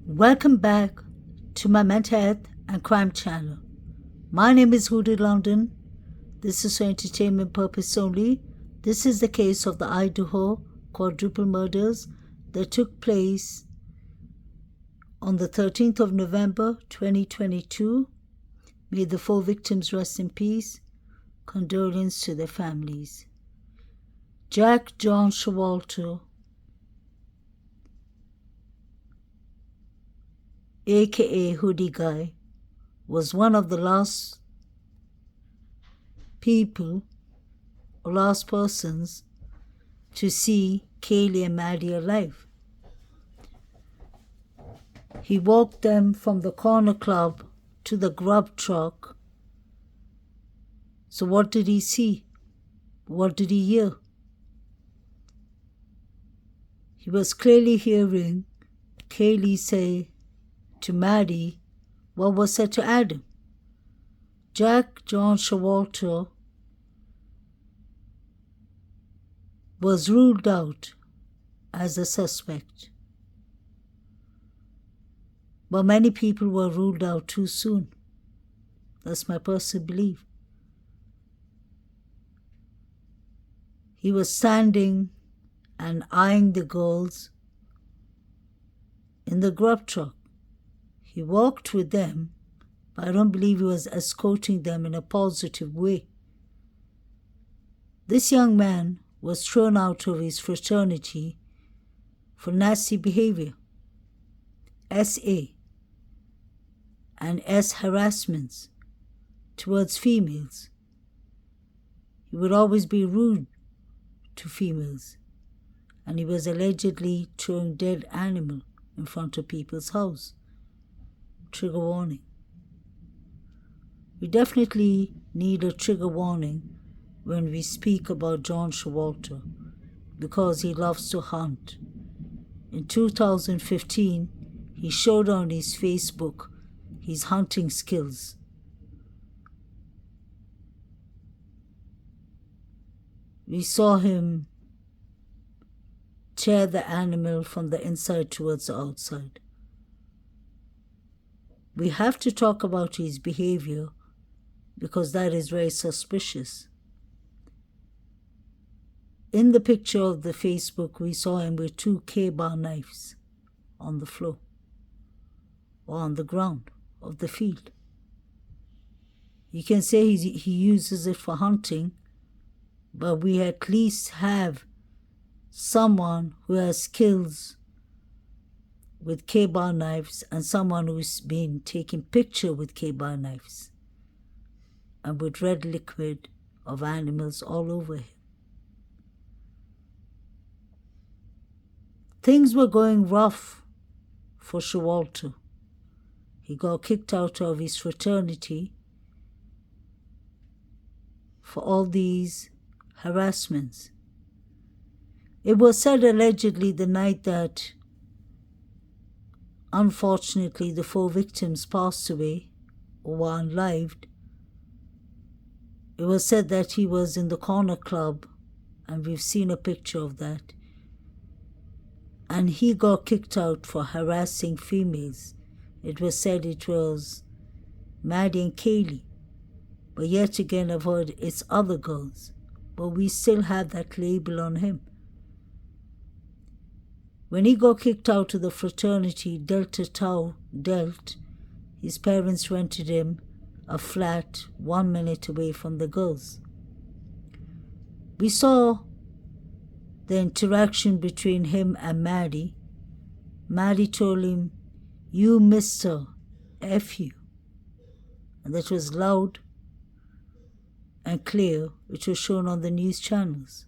Welcome back to my mental health and crime channel. My name is Hooded London. This is for entertainment purpose only. This is the case of the Idaho quadruple murders that took place on the 13th of November 2022. May the 4 victims rest in peace. Condolence to their families. Jack John Showalter, aka Hoodie Guy, was one of the last persons to see Kaylee and Maddie alive. He walked them from the corner club to the GRUB truck. So what did he see? What did he hear? He was clearly hearing Kaylee say to Maddie what was said to Adam. Jack John Showalter was ruled out as a suspect. But many people were ruled out too soon. That's my personal belief. He was standing and eyeing the girls in the GRUB truck. He walked with them, but I don't believe he was escorting them in a positive way. This young man was thrown out of his fraternity for nasty behavior, SA, and S harassments towards females. He would always be rude to females, and he was allegedly throwing dead animal in front of people's house. Trigger warning. We definitely need a trigger warning when we speak about John Showalter, because he loves to hunt. In 2015, he showed on his Facebook his hunting skills. We saw him tear the animal from the inside towards the outside. We have to talk about his behavior because that is very suspicious. In the picture of the Facebook, we saw him with 2 K-bar knives on the floor or on the ground of the field. You can say he uses it for hunting, but we at least have someone who has skills with K-bar knives and someone who's been taking picture with K-bar knives and with red liquid of animals all over him. Things were going rough for Showalter. He got kicked out of his fraternity for all these harassments. It was said allegedly the night that unfortunately the 4 victims passed away or were unlived, it was said that he was in the corner club, and we've seen a picture of that, and he got kicked out for harassing females. It was said it was Maddie and Kaylee, but yet again I've heard it's other girls, but we still have that label on him. When he got kicked out of the fraternity Delta Tau Delt, his parents rented him a flat 1 minute away from the girls. We saw the interaction between him and Maddie. Maddie told him, "You Mr. F you." And that was loud and clear, which was shown on the news channels.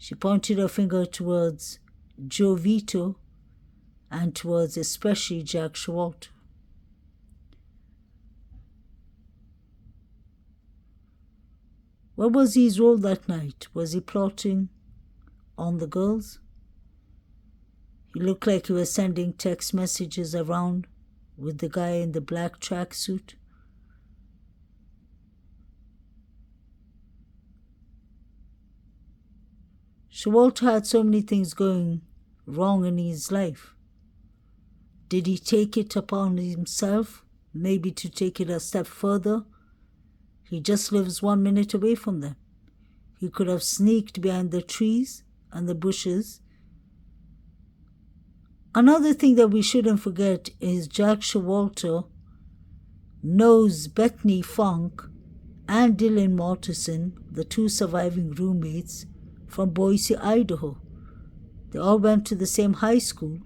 She pointed her finger towards Joe Vito and towards especially Jack Showalter. What was his role that night? Was he plotting on the girls? He looked like he was sending text messages around with the guy in the black tracksuit. Showalter had so many things going wrong in his life. Did he take it upon himself, maybe to take it a step further? He just lives 1 minute away from them. He could have sneaked behind the trees and the bushes. Another thing that we shouldn't forget is Jack Showalter knows Bethany Funk and Dylan Mortensen, the two surviving roommates, from Boise, Idaho. They all went to the same high school.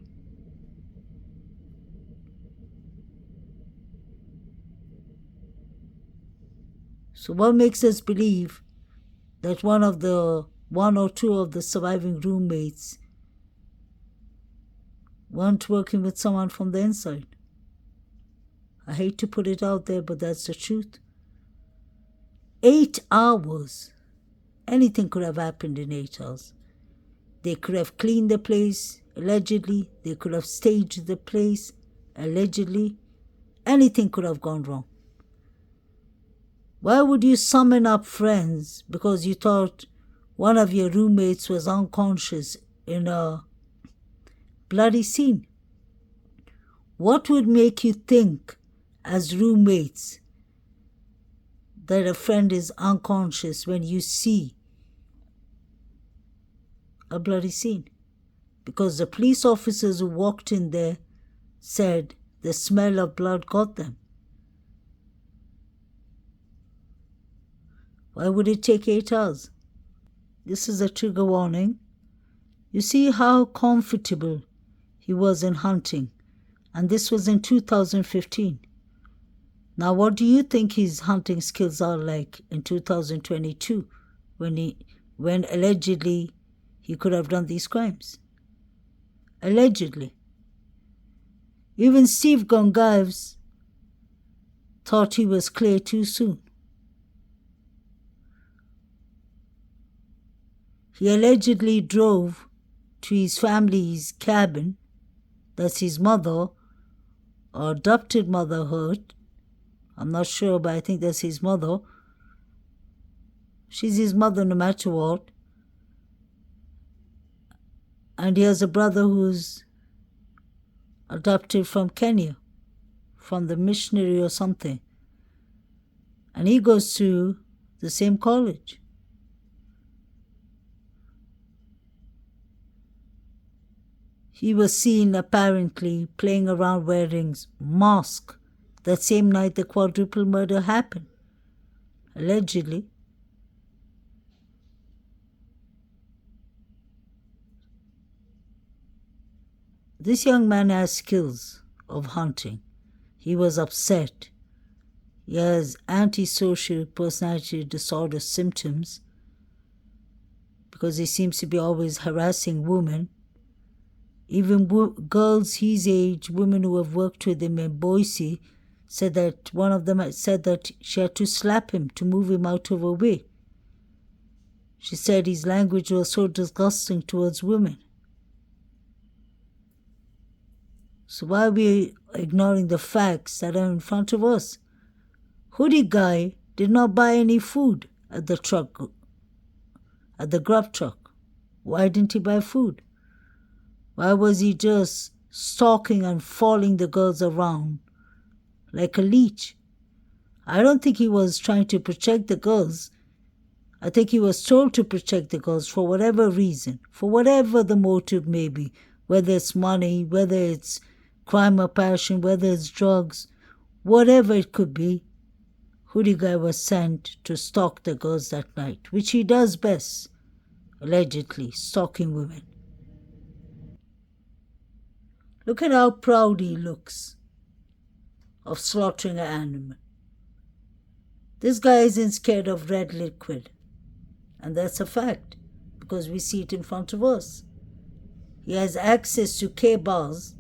So what makes us believe that one or two of the surviving roommates weren't working with someone from the inside? I hate to put it out there, but that's the truth. 8 hours. Anything could have happened in 8 hours. They could have cleaned the place, allegedly. They could have staged the place, allegedly. Anything could have gone wrong. Why would you summon up friends because you thought one of your roommates was unconscious in a bloody scene? What would make you think as roommates that a friend is unconscious when you see a bloody scene? Because the police officers who walked in there said the smell of blood got them. Why would it take 8 hours? This is a trigger warning. You see how comfortable he was in hunting, and this was in 2015. Now, what do you think his hunting skills are like in 2022 when allegedly he could have done these crimes? Allegedly. Even Steve Gongives thought he was clear too soon. He allegedly drove to his family's cabin, that's his mother, or adopted motherhood. I'm not sure, but I think that's his mother. She's his mother no matter what. And he has a brother who's adopted from Kenya, from the missionary or something. And he goes to the same college. He was seen apparently playing around wearing mask that same night the quadruple murder happened, allegedly. This young man has skills of hunting. He was upset. He has antisocial personality disorder symptoms because he seems to be always harassing women. Even girls his age, women who have worked with him in Boise, said that one of them said that she had to slap him to move him out of her way. She said his language was so disgusting towards women. So why are we ignoring the facts that are in front of us? Hoodie guy did not buy any food at the GRUB truck. Why didn't he buy food? Why was he just stalking and following the girls around like a leech? I don't think he was trying to protect the girls. I think he was told to protect the girls for whatever reason, for whatever the motive may be, whether it's money, whether it's crime or passion, whether it's drugs, whatever it could be. Hoodie guy was sent to stalk the girls that night, which he does best, allegedly, stalking women. Look at how proud he looks of slaughtering an animal. This guy isn't scared of red liquid. And that's a fact, because we see it in front of us. He has access to K-bars,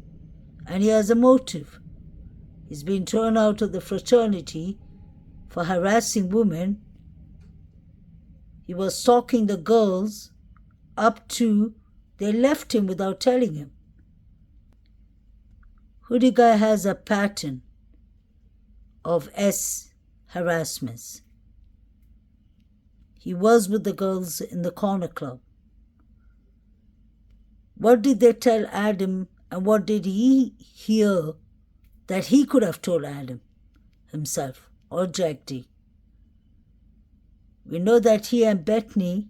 and he has a motive. He's been thrown out of the fraternity for harassing women. He was stalking the girls up to they left him without telling him. Hoodie guy has a pattern of harassments. He was with the girls in the corner club. What did they tell Adam And what did he hear that he could have told Adam himself or Jack D? We know that he and Bethany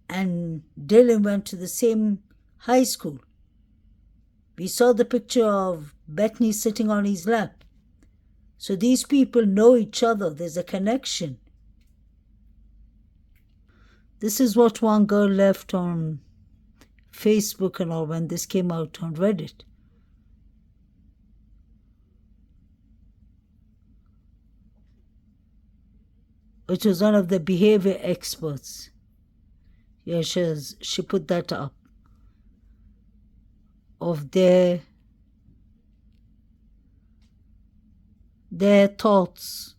and Dylan went to the same high school. We saw the picture of Bethany sitting on his lap. So these people know each other. There's a connection. This is what one girl left on Facebook and all when this came out on Reddit. It was one of the behavior experts. Yeah, she put that up. Of their thoughts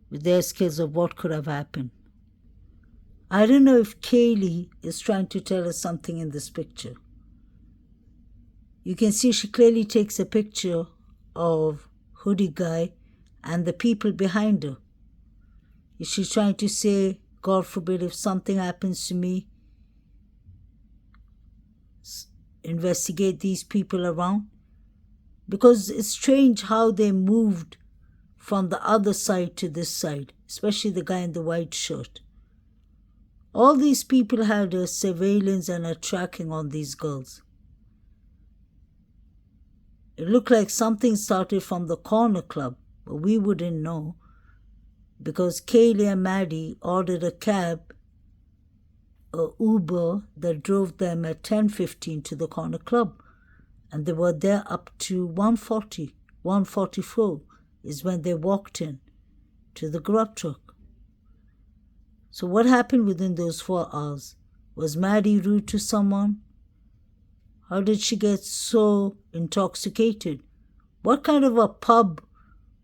with their skills of what could have happened. I don't know if Kaylee is trying to tell us something in this picture. You can see she clearly takes a picture of hoodie guy and the people behind her. Is she trying to say, God forbid if something happens to me, investigate these people around? Because it's strange how they moved from the other side to this side, especially the guy in the white shirt. All these people had a surveillance and a tracking on these girls. It looked like something started from the corner club, but we wouldn't know because Kaylee and Maddie ordered a cab, a Uber that drove them at 10:15 to the corner club, and they were there up to 1:40, 1:44 is when they walked in to the GRUB truck. So what happened within those 4 hours? Was Maddie rude to someone? How did she get so intoxicated? What kind of a pub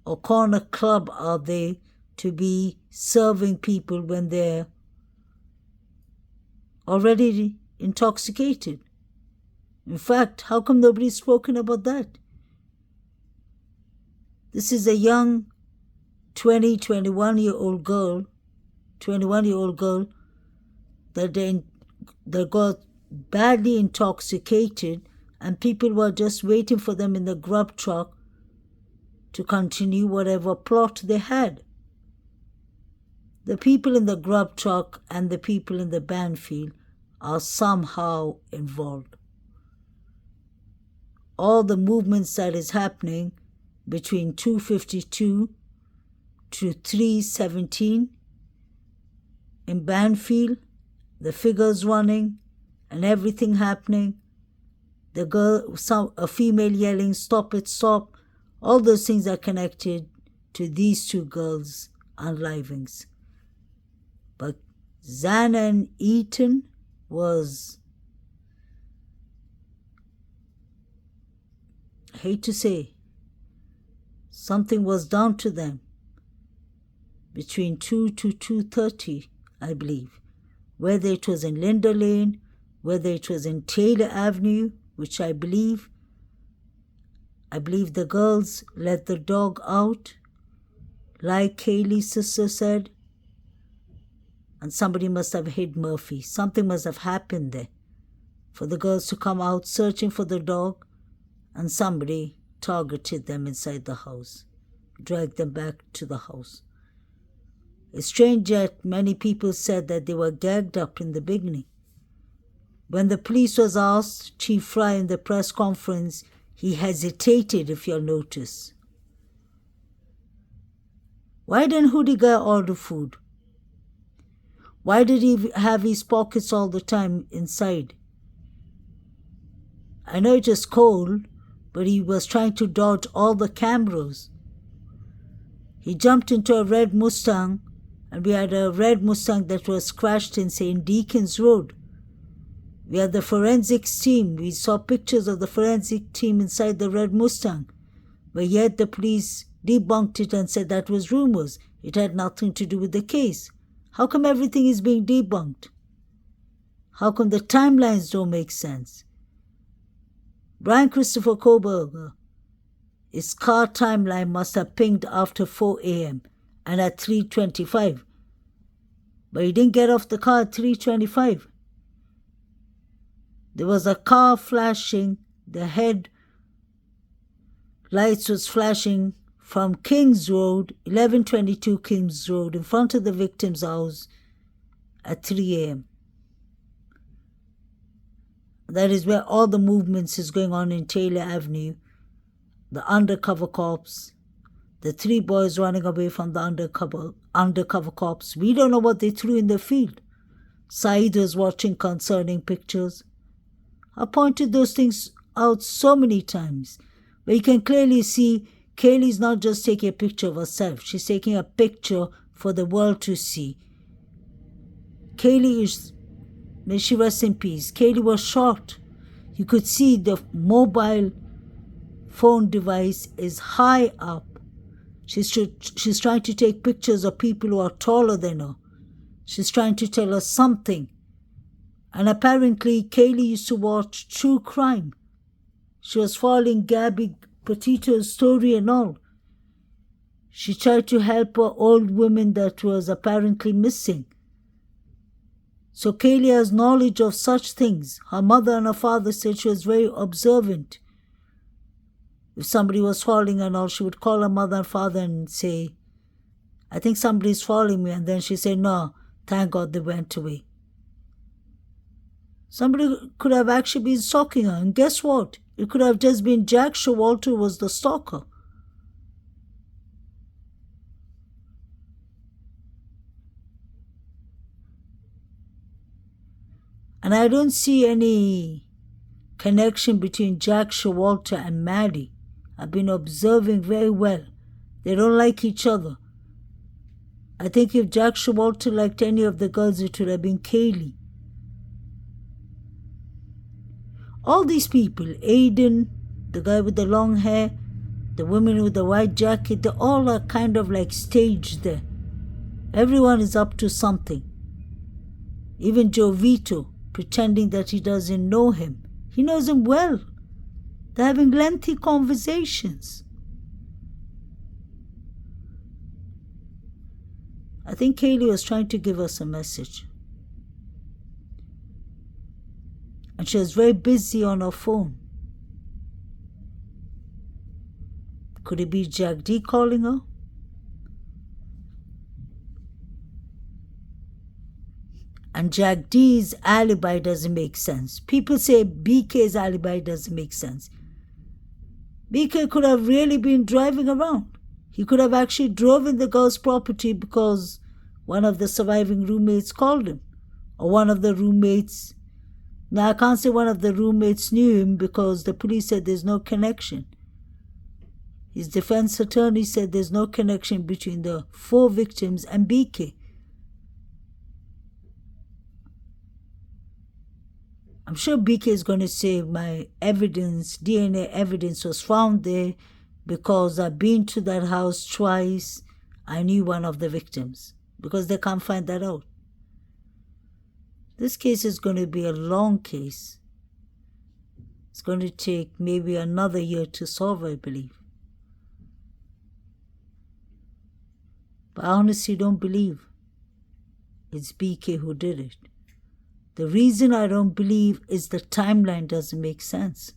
or corner club are they to be serving people when they're already intoxicated? In fact, how come nobody's spoken about that? This is a young 21-year-old girl that got badly intoxicated, and people were just waiting for them in the GRUB truck to continue whatever plot they had. The people in the GRUB truck and the people in the Banfield are somehow involved. All the movements that is happening between 2:52 to 3:17 in Banfield, the figures running and everything happening, the girl, a female yelling, "Stop it, stop," all those things are connected to these 2 girls' unlivings. But Xana and Ethan was, I hate to say, something was done to them between 2 to 2:30, I believe. Whether it was in Linda Lane, whether it was in Taylor Avenue, which I believe the girls let the dog out, like Kaylee's sister said, and somebody must have hit Murphy. Something must have happened there for the girls to come out searching for the dog, and somebody targeted them inside the house, dragged them back to the house. It's strange that many people said that they were gagged up in the beginning. When the police was asked, Chief Fry in the press conference, he hesitated, if you'll notice. Why didn't Hoodie Guy order food? Why did he have his pockets all the time inside? I know it is cold, but he was trying to dodge all the cameras. He jumped into a red Mustang, and we had a red Mustang that was crashed in St. Deacon's Road. We had the forensics team. We saw pictures of the forensic team inside the red Mustang, but yet the police debunked it and said that was rumors. It had nothing to do with the case. How come everything is being debunked? How come the timelines don't make sense? Brian Christopher Koberger, his car timeline must have pinged after 4 a.m. and at 3:25. But he didn't get off the car at 3:25. There was a car flashing, the head lights was flashing from Kings Road, 1122 Kings Road, in front of the victim's house at 3 a.m. That is where all the movements is going on in Taylor Avenue. The undercover cops, the 3 boys running away from the undercover cops. We don't know what they threw in the field. Saeed was watching concerning pictures. I pointed those things out so many times. But you can clearly see Kaylee's not just taking a picture of herself. She's taking a picture for the world to see. Kaylee is, may she rest in peace, Kaylee was shot. You could see the mobile phone device is high up. She's trying to take pictures of people who are taller than her. She's trying to tell us something. And apparently Kaylee used to watch true crime. She was following Gabby Petito's story and all. She tried to help an old woman that was apparently missing. So Kaylee has knowledge of such things. Her mother and her father said she was very observant. If somebody was falling and all, she would call her mother and father and say, I think somebody's following me. And then she said, no, thank God they went away. Somebody could have actually been stalking her. And guess what? It could have just been Jack Showalter who was the stalker. And I don't see any connection between Jack Showalter and Maddie. I've been observing very well. They don't like each other. I think if Jack Showalter liked any of the girls, it would have been Kaylee. All these people, Aiden, the guy with the long hair, the woman with the white jacket, they all are kind of like staged there. Everyone is up to something. Even Joe Vito, pretending that he doesn't know him. He knows him well. They're having lengthy conversations. I think Kaylee was trying to give us a message. And she was very busy on her phone. Could it be Jack D calling her? And Jack D's alibi doesn't make sense. People say BK's alibi doesn't make sense. BK could have really been driving around. He could have actually driven the girl's property because one of the surviving roommates called him. Or one of the roommates. Now I can't say one of the roommates knew him because the police said there's no connection. His defense attorney said there's no connection between the 4 victims and BK. I'm sure BK is going to say my evidence, DNA evidence was found there because I've been to that house twice. I knew one of the victims because they can't find that out. This case is going to be a long case. It's going to take maybe another year to solve, I believe. But I honestly don't believe it's BK who did it. The reason I don't believe is the timeline doesn't make sense.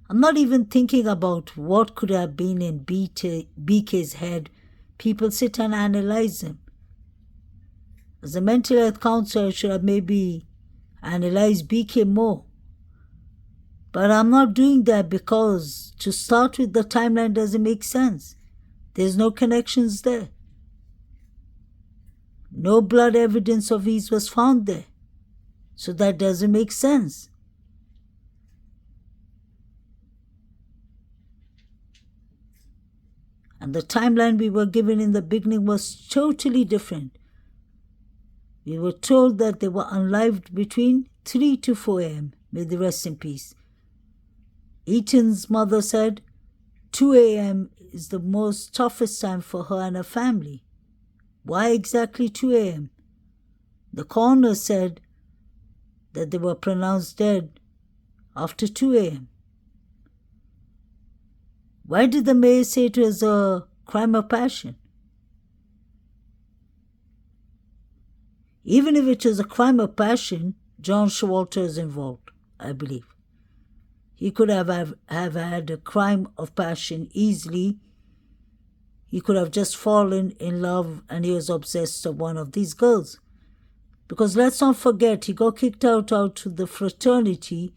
I'm not even thinking about what could have been in BK's head. People sit and analyze him. As a mental health counselor, I should have maybe analyzed BK more. But I'm not doing that because to start with, the timeline doesn't make sense. There's no connections there. No blood evidence of his was found there. So that doesn't make sense. And the timeline we were given in the beginning was totally different. We were told that they were unalived between 3 to 4 a.m. May they rest in peace. Ethan's mother said 2 a.m. is the most toughest time for her and her family. Why exactly 2 a.m.? The coroner said that they were pronounced dead after 2 a.m. Why did the mayor say it was a crime of passion? Even if it was a crime of passion, John Showalter is involved, I believe. He could have had a crime of passion easily. He could have just fallen in love and he was obsessed with one of these girls. Because let's not forget, he got kicked out of the fraternity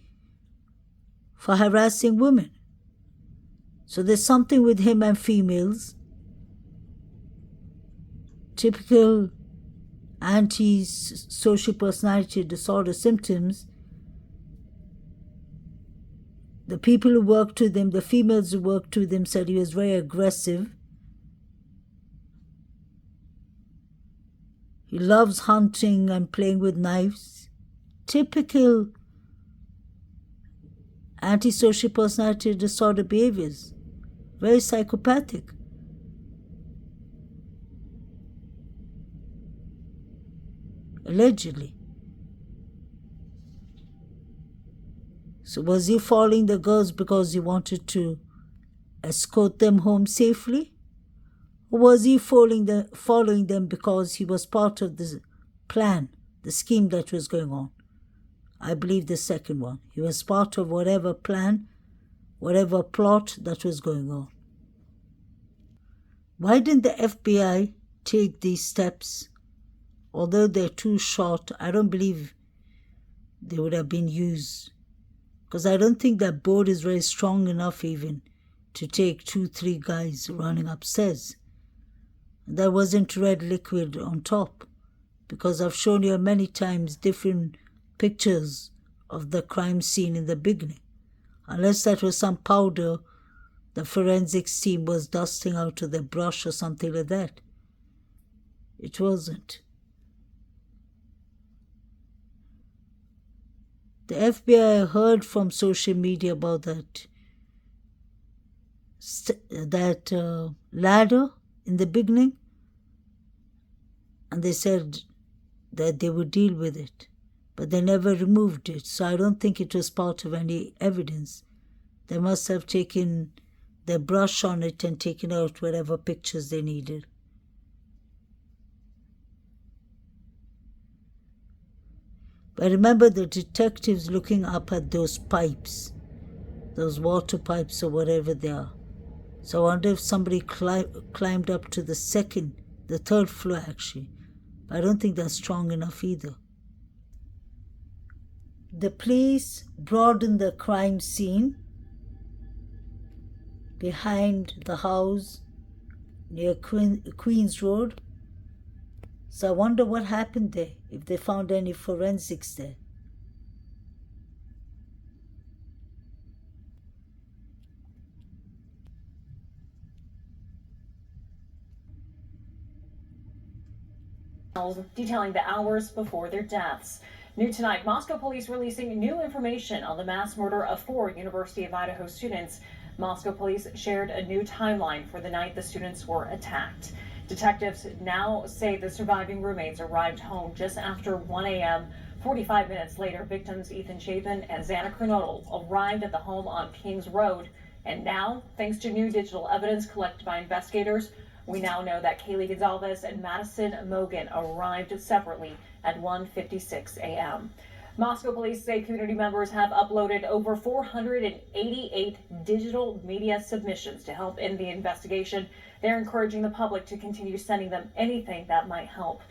for harassing women. So there's something with him and females. Typical anti-social personality disorder symptoms. The people who worked with him, the females who worked with him, said he was very aggressive. He loves hunting and playing with knives. Typical antisocial personality disorder behaviors. Very psychopathic. Allegedly. So was he following the girls because he wanted to escort them home safely? Or was he following them because he was part of the plan, the scheme that was going on? I believe the second one. He was part of whatever plan, whatever plot that was going on. Why didn't the FBI take these steps? Although they're too short, I don't believe they would have been used. Because I don't think that board is very strong enough even to take 2-3 guys running upstairs. There wasn't red liquid on top, because I've shown you many times different pictures of the crime scene in the beginning. Unless that was some powder the forensics team was dusting out of their brush or something like that. It wasn't. The FBI heard from social media about that ladder in the beginning, and they said that they would deal with it, but they never removed it, so I don't think it was part of any evidence. They must have taken their brush on it and taken out whatever pictures they needed. But remember the detectives looking up at those pipes, those water pipes or whatever they are. So I wonder if somebody climbed up to the third floor actually. But I don't think that's strong enough either. The police broadened the crime scene behind the house near Queens Road. So I wonder what happened there, if they found any forensics there. Detailing the hours before their deaths. New tonight, Moscow police releasing new information on the mass murder of 4 University of Idaho students. Moscow police shared a new timeline for the night the students were attacked. Detectives now say the surviving roommates arrived home just after 1 a.m. 45 minutes later, victims Ethan Chapin and Xana Kernodle arrived at the home on Kings Road. And now, thanks to new digital evidence collected by investigators, we now know that Kaylee Gonzalez and Madison Mogan arrived separately at 1:56 a.m. Moscow police say community members have uploaded over 488 digital media submissions to help in the investigation. They're encouraging the public to continue sending them anything that might help.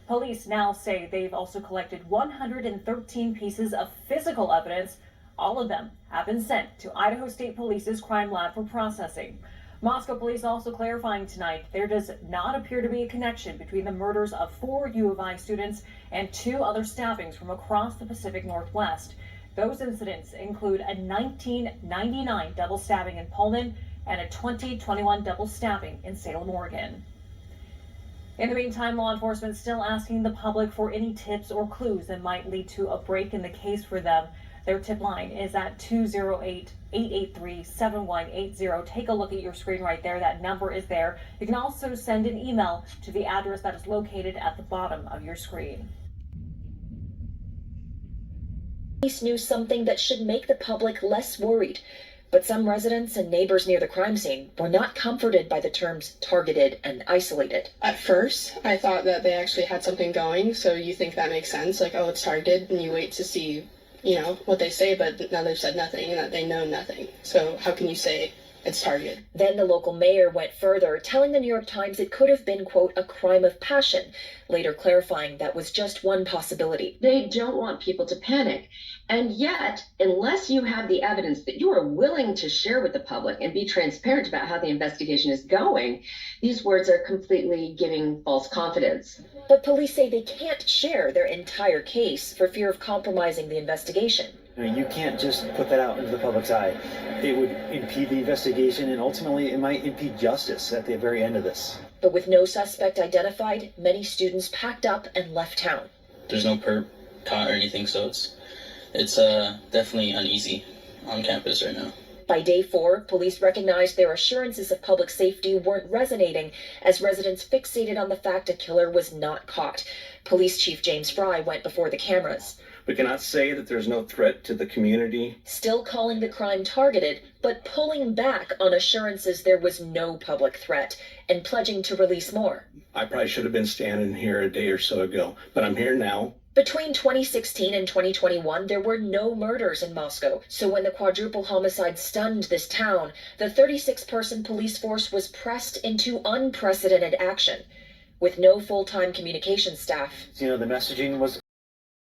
Police now say they've also collected 113 pieces of physical evidence. All of them have been sent to Idaho State Police's crime lab for processing. Moscow police also clarifying tonight there does not appear to be a connection between the murders of 4 U of I students and 2 other stabbings from across the Pacific Northwest. Those incidents include a 1999 double stabbing in Pullman and a 2021 double stabbing in Salem, Oregon. In the meantime, law enforcement still asking the public for any tips or clues that might lead to a break in the case for them. Their tip line is at 208-883-7180. Take a look at your screen right there. That number is there. You can also send an email to the address that is located at the bottom of your screen. Police knew something that should make the public less worried. But some residents and neighbors near the crime scene were not comforted by the terms targeted and isolated. At first, I thought that they actually had something going, so you think that makes sense, like, oh, it's targeted, and you wait to see, what they say, but now they've said nothing and that they know nothing. So how can you say it's targeted? Then the local mayor went further, telling the New York Times it could have been, quote, a crime of passion, later clarifying that was just one possibility. They don't want people to panic. And yet, unless you have the evidence that you are willing to share with the public and be transparent about how the investigation is going, these words are completely giving false confidence. But police say they can't share their entire case for fear of compromising the investigation. You can't just put that out into the public's eye. It would impede the investigation, and ultimately it might impede justice at the very end of this. But with no suspect identified, many students packed up and left town. There's no perp caught or anything, so it's definitely uneasy on campus right now. By day 4, police recognized their assurances of public safety weren't resonating as residents fixated on the fact a killer was not caught. Police Chief James Fry went before the cameras. We cannot say that there's no threat to the community. Still calling the crime targeted, but pulling back on assurances there was no public threat and pledging to release more. I probably should have been standing here a day or so ago, but I'm here now. Between 2016 and 2021, there were no murders in Moscow. So when the quadruple homicide stunned this town, the 36-person police force was pressed into unprecedented action. With no full-time communication staff. The messaging was